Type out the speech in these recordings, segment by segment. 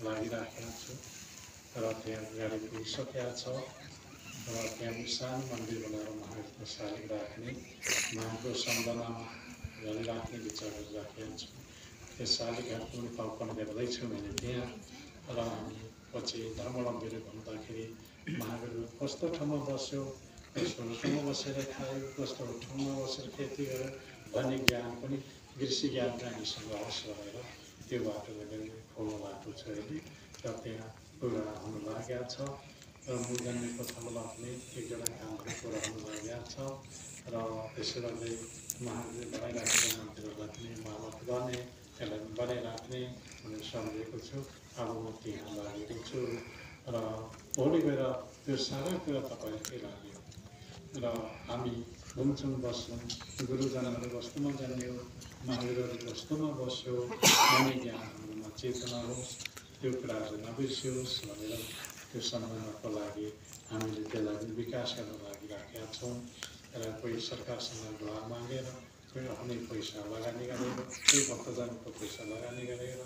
लागिराखेको छु र त्यहाँ गाडी पुगिसकेको छ र त्यहाँ सानो मन्दिर बनाएर महावीरको सालिग राख्ने उहाँको सम्झनामा गरिराख्ने विचार गरिराखेको छु। त्यो शालिग्रामको पनि कल्पना गर्दैछु मैले त्यहाँ र हामी पछि धर्मावलम्बीहरू भन्दाखेरि महावीर कस्तो ठाउँमा बस्यो, कस्तो ठाउँमा बसेर खायो, कस्तो ठाउँमा बसेर खेती गर्यो भन्ने ज्ञान पनि कृषि ज्ञान पनि हामीसँग होस् भनेर त्यो बाटोले पनि खोल्नु भएको छ अहिले र त्यहाँ पुरा हुन लागेको छ र मुजन्नेको ठाउँमा पनि एकजना कामहरू पुरा हुन लागेको छ र त्यसै गर्दै महावीरले बनाइराखेको मन्दिरहरूलाई पनि मर्मत गर्ने त्यसलाई बनाइराख्ने भनेर सम्झेको छु। अब म त्यहाँ लागेको छु र भोलि गएर त्यो सारा कुरा तपाईँकै लाग्यो र हामी घुम्छौँ बस्छौँ गुरुजनहरू कस्तोमा जान्यो महावीरहरू कस्तोमा बस्यो भन्ने ज्ञान हाम्रोमा चेतना होस् त्यो कुराहरू नबिर्सियोस् भनेर त्यो सम्झनाको लागि हामीले त्यसलाई विकास गर्न लागिराखेका छौँ र कोही सरकारसँग दुवा मागेर कोही आफ्नै पैसा लगानी गरेर कोही भक्तजनको पैसा लगानी गरेर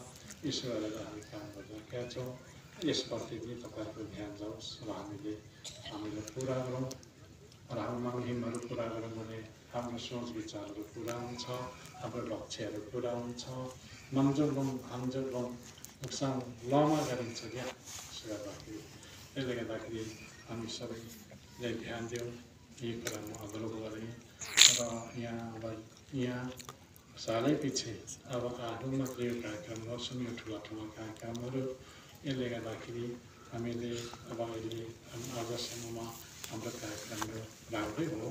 यसो गरेर हामी काम गरिरहेका छौँ। यसप्रति पनि तपाईँहरूको ध्यान जाओस् र हामीले पुरा गरौँ र हाम्रो मङ्हिमहरू पुरा गरौँ भने हाम्रो सोच विचारहरू पुरा हुन्छ, हाम्रो लक्ष्यहरू पुरा हुन्छ। मन्जुलम हामजुलम नुकसान लमा गरिन्छ क्या त्यसो गर्दाखेरि त्यसले गर्दाखेरि हामी सबैले ध्यान दिउँ यही कुरामा अग्लो गरेँ र यहाँ सालै पछि अब आफू मात्रै यो कार्यक्रम गर्छौँ यो ठुला ठुला कार्यक्रमहरू यसले गर्दाखेरि हामीले अब अहिले आजसम्ममा हाम्रो कार्यक्रमहरू राम्रै हो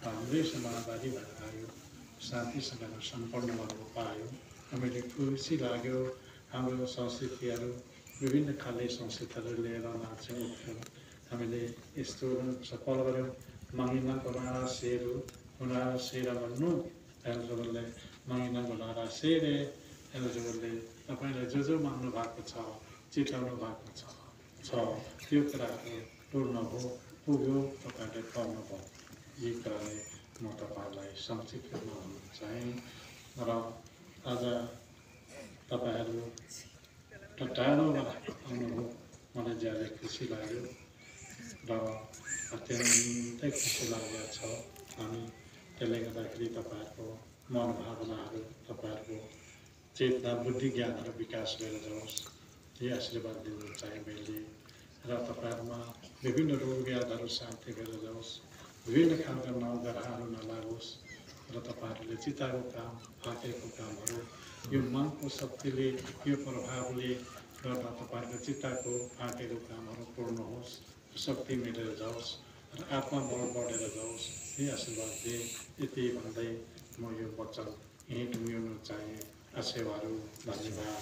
राम्रै समाजवादी भएर आयो शान्तिसँग सम्पन्न गर्न पायो हामीले खुसी लाग्यो। हाम्रो संस्कृतिहरू विभिन्न खाले संस्कृतिहरू लिएर नाच्छौँ हामीले यस्तो सफल गऱ्यौँ मागिना बनाएर सेरू बनाएर सेरा भन्नु एल्जोले मागिना बनाएर सेरे एल्जोले तपाईँले जो माग्नु भएको छ चिताउनु भएको छ त्यो कुराहरू पूर्ण हो पुग्यो तपाईँले पाउनुभयो यही कुराले म तपाईँहरूलाई संक्षिप्त भन्न चाहेँ र आज तपाईँहरू टाढोबाट आउनुभयो मलाई ज्यादै खुसी लाग्यो र अत्यन्तै खुसी लागेको छ। हामी त्यसले गर्दाखेरि तपाईँहरूको मनोभावनाहरू तपाईँहरूको चेतना बुद्धि ज्ञानहरू विकास भएर जाओस् यही आशीर्वाद दिनु चाहे मैले र तपाईँहरूमा विभिन्न रोग व्याधहरू शान्ति भएर जाओस् विभिन्न खालका नौगरहरू नलागोस् र तपाईँहरूले चिताको काम हातेको कामहरू यो मनको शक्तिले यो प्रभावले गर्दा तपाईँहरूको चित्तको आँटेको कामहरू पूर्ण होस् शक्ति मिलेर जाओस् र आत्मबल बढेर जाओस् यही आशीर्वाद दिए यति भन्दै म यो वचन यहीँ टुङ्ग्याउन चाहे आशीर्वादहरू धन्यवाद।